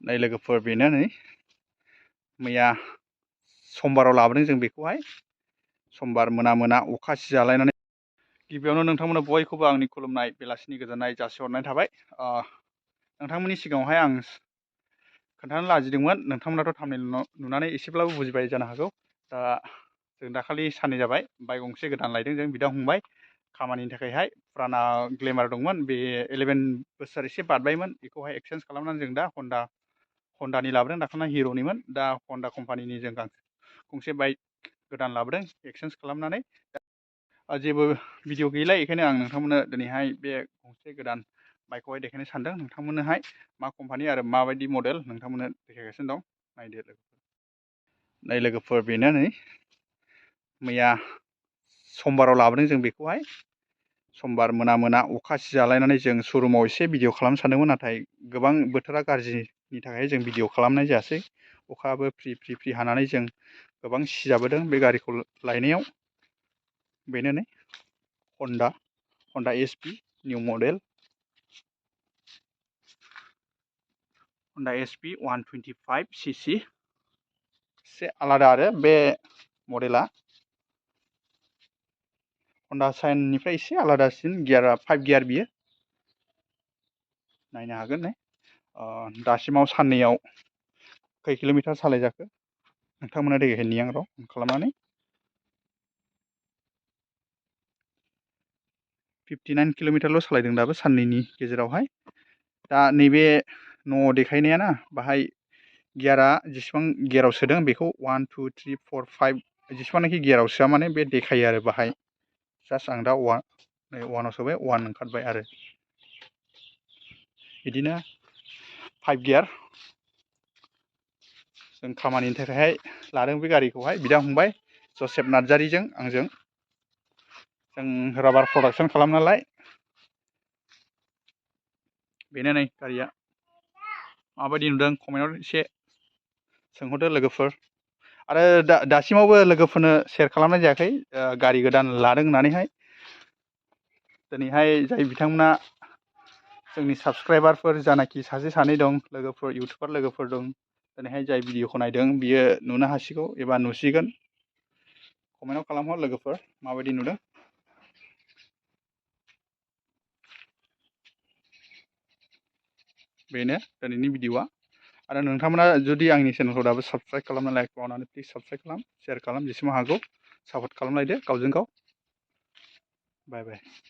नै लोगोफोर बेनो नै मैया समबाराव लाबोदों जों बेखौहाय समबार मोना अखा सिजालायनानै गिबियावनो नोंथांमोननो बयखौबो आंनि खुलुमनाय बेलासिनि गोजोननाय जासिहरनाय थाबाय। नोंथांमोननि सिगाङावहाय आं खोन्थानो लाजिदोंमोन, नोंथांमोनाथ' थाम्बनेल नुनानै एसेब्लाबो बुजिबाय जानो हागौ। दा जों दाखालि साननै जाबाय बाइक गंसे गोदान लायदों जों बिदा फंबाय खामानिनि थाखायहाय। फुराना ग्लेमार दंमोन, बे 11 बोसोर एसे बारबायमोन, बेखौहाय एक्सचेन्ज खालामनानै जों दा हन्डानि लाबोदों। दाखालि हिर'निमोन, दा हन्डा कम्पानिनि जों गंसे बाइक गोदान लाबोदों एक्सचेन्ज खालामनानै। जेबो भिडिअ गैला, बेखायनो आं नोंथांमोननो दिनैहाय बे गंसे गोदान बाइकखौहाय देखायनो सानदों। नोंथांमोननोहाय मा कम्पानि आरो माबायदि मडेल नोंथांमोननो देखायगासिनो दं, नायदो लोगोफोर। नै लोगोफोर बेनो नै मैया समबाराव लाबोदों जों बेखौहाय समबार मोना अखा सिजालायनानै जों शरुमाव एसे भिडिअ खालामनो सानदोंमोन, नाथाय गोबां बोथोरा गाज्रिनि थाखाय जों भिडिअ खालामनाय जायासै। अखाबो फ्रि हानानै जों गोबां सिजाबोदों बे गारिखौ लायनायाव। बेनो नै Honda SP new model, Honda SP 125cc। एसे आलादा आरो बे मडेला हन्डा साइननिफ्राय एसे आलादासिन। गियारा 5 गियार बियो, नायनो हागोन नै। दासिमाव साननैयाव खै किल'मिटार सालायजाखो नोंथांमोना देखायनि आं र' खालामनानै। 59 किल'मिटारल' सालायदों दाबो साननैनि गेजेरावहाय। दा नैबे न'आव देखायनाया ना, बाहाय गियारा जेसेबां गियाराव सोदों बेखौ 1 2 3 4 5 जेसेबांनाखि गियाराव सोआ माने बे देखायो आरो बाहाय। जास्ट आं दा 1आव सोबाय, 1 ओंखारबाय आरो बिदिनो 5 गियार। जों खामानिनि थाखायहाय लादों बे गारिखौहाय बिदा फंबाय जसेफ नार्जारिजों आंजों। जों राबार प्रडाक्सन खालामो नालाय। बेनो नै गारिया माबायदि नुदों कमेन्टआव एसे सोंहरदो लोगोफोर। आरो दासिमावबो लोगोफोरनो शेयार खालामनाय जायाखै गारि गोदान लादों होननानैहाय। दिनैहाय जाय बिथांमोना जोंनि साबसक्राइबारफोर जानाखि सासे सानै दं लोगोफोर, इउटुबार लोगोफोर दं, दिनैहाय जाय भिडिअखौ नायदों बियो नुनो हासिगौ एबा नुसिगोन। कमेन्टआव खालामहर लोगोफोर माबायदि नुदों। बेनो दिनैनि भिडिअआ। आरो नोंथांमोना जुदि आंनि चेनेलखौ दाबो साबस्क्राइब खालामना लाइक खालामनानै प्लिज साबस्क्राइब खालाम, शेयार खालाम, जेसेबां हागौ सापर्ट खालामलायदो गावजों गाव। बाय बाय।